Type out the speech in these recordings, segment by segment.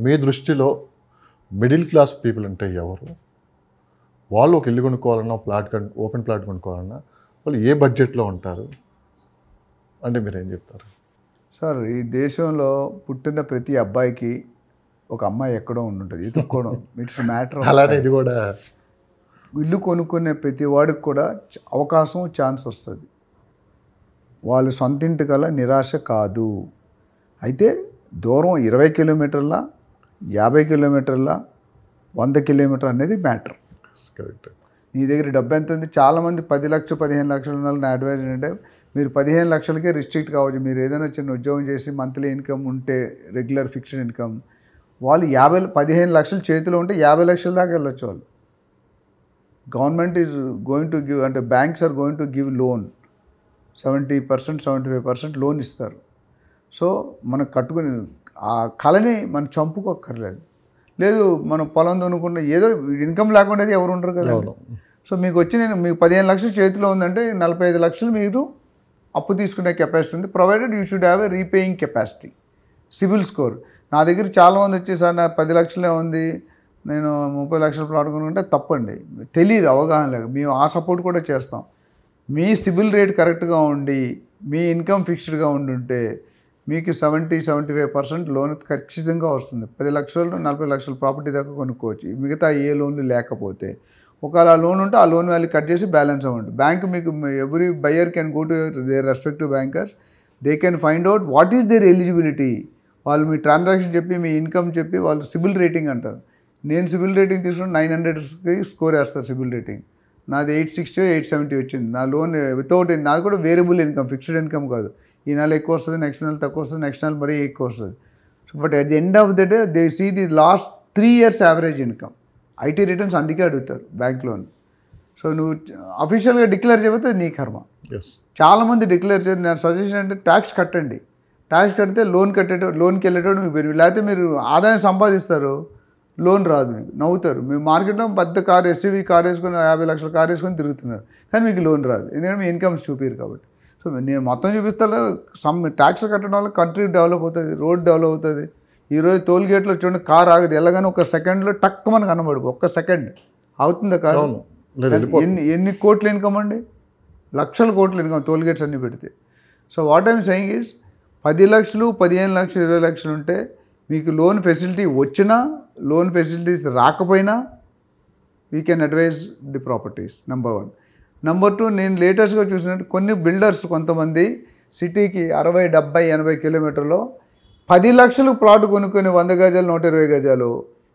మీ దృష్టిలో middle class people అంటే ఎవరు? వాళ్ళు ఒక ఇల్లు కొనుక్కోవాలన్నా, ఓపెన్ ప్లాట్ కొనుక్కోవాలన్నా వాళ్ళు ఏ బడ్జెట్లో ఉంటారు అంటే మీరేం చెప్తారు? సార్, ఈ దేశంలో పుట్టిన ప్రతి అబ్బాయికి ఒక అమ్మాయి ఎక్కడో ఉండుంటుంది, ఎత్తుక్కోవడం. It's matter. అలానే ఇది కూడా ఇల్లు కొనుక్కునే ప్రతి వాడికి కూడా అవకాశం, ఛాన్స్ వస్తుంది. వాళ్ళు సొంత ఇంటి కల్లా నిరాశ కాదు. అయితే దూరం 20 కిలోమీటర్ల, 50 కిలోమీటర్ల, 100 కిలోమీటర్ అనేది మ్యాటర్. కరెక్ట్. నీ దగ్గర డబ్బు ఎంత ఉంది? చాలామంది 10 లక్షలు 15 లక్షలు ఉన్న నా అడ్వైజ్ ఏంటంటే, మీరు 15 లక్షలకే రిస్ట్రిక్ట్ కావచ్చు. మీరు ఏదైనా చిన్న ఉద్యోగం చేసి మంత్లీ ఇన్కమ్ ఉంటే, రెగ్యులర్ ఫిక్స్డ్ ఇన్కమ్, వాళ్ళు 15 లక్షలు చేతిలో ఉంటే 50 లక్షల దాకా వెళ్ళొచ్చు. వాళ్ళు government is going to give, అంటే banks are going to give loan 70%, 75% loan ఇస్తారు. సో మనం కట్టుకుని ఆ కళని మనం చంపుకోక్కర్లేదు. లేదు మనం పొలం దున్నుకుంటే ఏదో ఇన్కమ్ లేకుండా ఎవరు ఉండరు కదా. సో మీకు వచ్చి మీకు 15 లక్షలు చేతిలో ఉందంటే 45 లక్షలు మీరు అప్పు తీసుకునే కెపాసిటీ ఉంది. Provided you should have a repaying capacity, CIBIL score. నా దగ్గర చాలామంది వచ్చి, సార్ నా 10 లక్షలే ఉంది, నేను 30 లక్షలు ప్లాట్ కొనుక్కుంటే తప్పండి. తెలియదు, అవగాహన లేదు. మేము ఆ సపోర్ట్ కూడా చేస్తాం. మీ సిబిల్ రేట్ కరెక్ట్గా ఉండి, మీ ఇన్కమ్ ఫిక్స్డ్గా ఉండుంటే మీకు 70-75% లోన్ ఖచ్చితంగా వస్తుంది. 10 లక్షలు 40 లక్షల ప్రాపర్టీ దాకా కొనుక్కోవచ్చు. మిగతా ఏ లోన్లు లేకపోతే ఒకవేళ ఆ లోన్ ఉంటే ఆ లోన్ వాల్యూ కట్ చేసి బ్యాలెన్స్ అవ్వండి. బ్యాంక్ మీకు, every buyer can go to their respective bankers, they can find out what is their eligibility. వాళ్ళు మీ ట్రాన్సాక్షన్ చెప్పి, మీ ఇన్కమ్ చెప్పి, వాళ్ళు సిబిల్ రేటింగ్ అంటారు. నేను సిబిల్ రేటింగ్ తీసుకుని 900కి స్కోర్ వేస్తారు సిబిల్ రేటింగ్. నాది 860, 870 వచ్చింది. నా లోన్ వితౌట్, నాది కూడా వేరియబుల్ ఇన్కమ్, ఫిక్స్డ్ ఇన్కమ్ కాదు. ఈ నెల ఎక్కువ వస్తుంది, నెక్స్ట్ నెల తక్కువ వస్తుంది, నెక్స్ట్ నెల మరీ ఎక్కువ వస్తుంది. So but at the end of the day they see the last 3 years average income. IT returns అందుకే అడుగుతారు బ్యాంక్ లోన్. సో నువ్వు అఫీషియల్గా డిక్లేర్ చేయకపోతే నీ కర్మ. చాలామంది డిక్లేర్ చేయరు. నేను సజెషన్ అంటే ట్యాక్స్ కట్టండి. ట్యాక్స్ కడితే లోన్కి వెళ్ళేటోడు మీకు బెనిఫిట్. లేకపోతే మీరు ఆదాయం సంపాదిస్తారు, లోన్ రాదు, మీకు నవ్వుతారు. మీ మార్కెట్లో పెద్ద కార్, ఎస్యూవీ కార్ వేసుకొని 50 లక్షల కార్ వేసుకొని తిరుగుతున్నారు, కానీ మీకు లోన్ రాదు, ఎందుకంటే మీ ఇన్కమ్స్ చూపిరు కాబట్టి. సో నేను మొత్తం చూపిస్తాను. ట్యాక్స్లు కట్టడం వల్ల కంట్రీ డెవలప్ అవుతుంది, రోడ్ డెవలప్ అవుతుంది. ఈరోజు టోల్ గేట్లో చూడండి, కార్ ఆగదు, వెళ్ళగానే ఒక సెకండ్లో టక్ మనకు కనబడు, ఒక్క సెకండ్ అవుతుందా కారు? ఎన్ని కోట్ల ఇన్కమ్ అండి, లక్షల కోట్ల ఇన్కమ్ టోల్ గేట్స్ అన్నీ పెడితే. So what I'm saying is 10 లక్షలు, 15 లక్షలు, 20 లక్షలు ఉంటే మీకు లోన్ ఫెసిలిటీ వచ్చినా, లోన్ ఫెసిలిటీస్ రాకపోయినా we can advise the properties. Number 1. Number 2, నేను లేటెస్ట్గా చూసినట్టు కొన్ని బిల్డర్స్ కొంతమంది సిటీకి 60, 70, 80 కిలోమీటర్లో 10 లక్షలు ప్లాట్ కొనుక్కొని 100 గజాలు, 120 గజాలు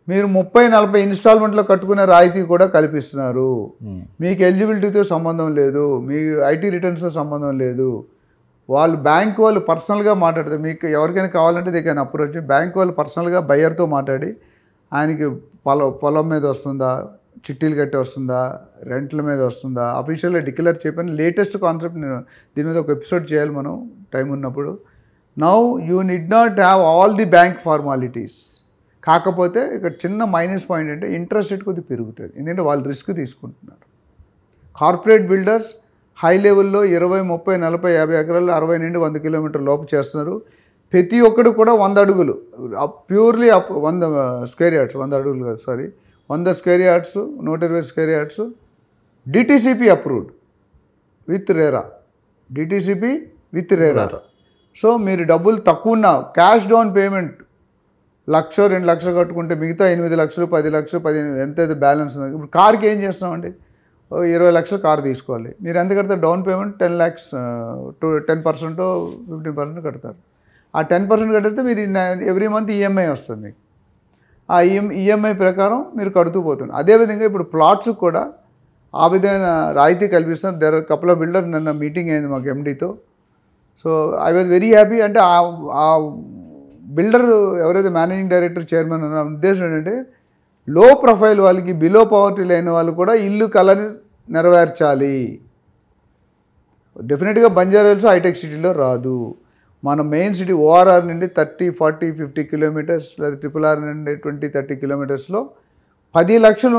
మీరు 30, 40 ఇన్స్టాల్మెంట్లో కట్టుకునే రాయితీ కూడా కల్పిస్తున్నారు. మీకు ఎలిజిబిలిటీతో సంబంధం లేదు, మీ ఐటీ రిటర్న్స్తో సంబంధం లేదు. వాళ్ళు బ్యాంక్ వాళ్ళు పర్సనల్గా మాట్లాడతారు. మీకు ఎవరికైనా కావాలంటే దే కెన్ అప్రోచ్. బ్యాంక్ వాళ్ళు పర్సనల్గా బయ్యర్తో మాట్లాడి, ఆయనకి పొలం మీద వస్తుందా, చిట్టీలు కట్టి వస్తుందా, రెంట్ల మీద వస్తుందా, అఫీషియల్గా డిక్లేర్ చేయని లేటెస్ట్ కాన్సెప్ట్. నేను దీని మీద ఒక ఎపిసోడ్ చేయాలి మనం టైం ఉన్నప్పుడు. Now you need not have all the bank formalities. కాకపోతే ఇక్కడ చిన్న మైనస్ పాయింట్ అంటే ఇంట్రెస్ట్ రేట్ కొద్దిగా పెరుగుతుంది, ఎందుకంటే వాళ్ళు రిస్క్ తీసుకుంటున్నారు. కార్పొరేట్ బిల్డర్స్ హై లెవెల్లో 20, 30, 40, 50 ఎకరాలు 60 నుండి 100 కిలోమీటర్ లోపు చేస్తున్నారు. ప్రతి ఒక్కడు కూడా 100 అడుగులు, ప్యూర్లీ 100 స్క్వేర్ యార్డ్స్, 100 అడుగులు కాదు, sorry, 100 square yards, 120 square yards, DTCP approved with RERA. DTCP with RERA. So మీరు డబ్బులు తక్కువ ఉన్న క్యాష్ డౌన్ పేమెంట్ 1,00,000, 2 లక్షలు కట్టుకుంటే మిగతా 8 లక్షలు, 10 లక్షలు, 15 ఎంతైతే బ్యాలెన్స్ ఉంది. ఇప్పుడు కార్కి ఏం చేస్తామండి, 20 లక్షలు కారు తీసుకోవాలి. మీరు ఎంత కడతారు డౌన్ పేమెంట్? 10 lakhs, 10%, 15% కడతారు. ఆ 10% కడితే మీరు ఎవ్రీ మంత్ ఈఎంఐ వస్తుంది మీకు. ఆ ఈఎంఐ ప్రకారం మీరు కడుతూ పోతున్నారు. అదేవిధంగా ఇప్పుడు ప్లాట్స్ కూడా ఆ విధమైన రాయితీ కల్పిస్తున్నారు. There are couple of builder, నిన్న మీటింగ్ అయింది మాకు ఎండీతో. So I was very happy. అంటే ఆ బిల్డర్ ఎవరైతే మేనేజింగ్ డైరెక్టర్, చైర్మన్ ఉన్న ఉద్దేశం ఏంటంటే, లో ప్రొఫైల్ వాళ్ళకి, బిలో పవర్టీ లేని వాళ్ళు కూడా ఇల్లు కళని నెరవేర్చాలి. డెఫినెట్గా బంజారాహిల్స్ హైటెక్ సిటీలో రాదు. మన మెయిన్ సిటీ ఓఆర్ఆర్ నుండి 30, 40, 50 కిలోమీటర్స్, లేదా RRR నుండి 20, 30 కిలోమీటర్స్లో 10 లక్షలు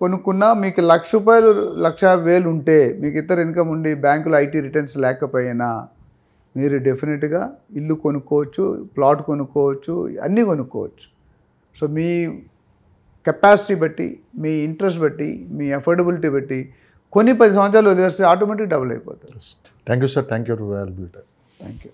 కొనుక్కున్నా మీకు ₹1,00,000, ₹1,50,000 ఉంటే, మీకు ఇతర ఇన్కమ్ ఉండి బ్యాంకులో ఐటీ రిటర్న్స్ లేకపోయినా మీరు డెఫినెట్గా ఇల్లు కొనుక్కోవచ్చు, ప్లాట్ కొనుక్కోవచ్చు, అన్నీ కొనుక్కోవచ్చు. సో మీ కెపాసిటీ బట్టి, మీ ఇంట్రెస్ట్ బట్టి, మీ అఫోర్డబిలిటీ బట్టి కొన్ని 10 సంవత్సరాలు వదిలేస్తే ఆటోమేటిక్ డబుల్ అయిపోతుంది. Thank you sir, thank you for valuable time. Thank you.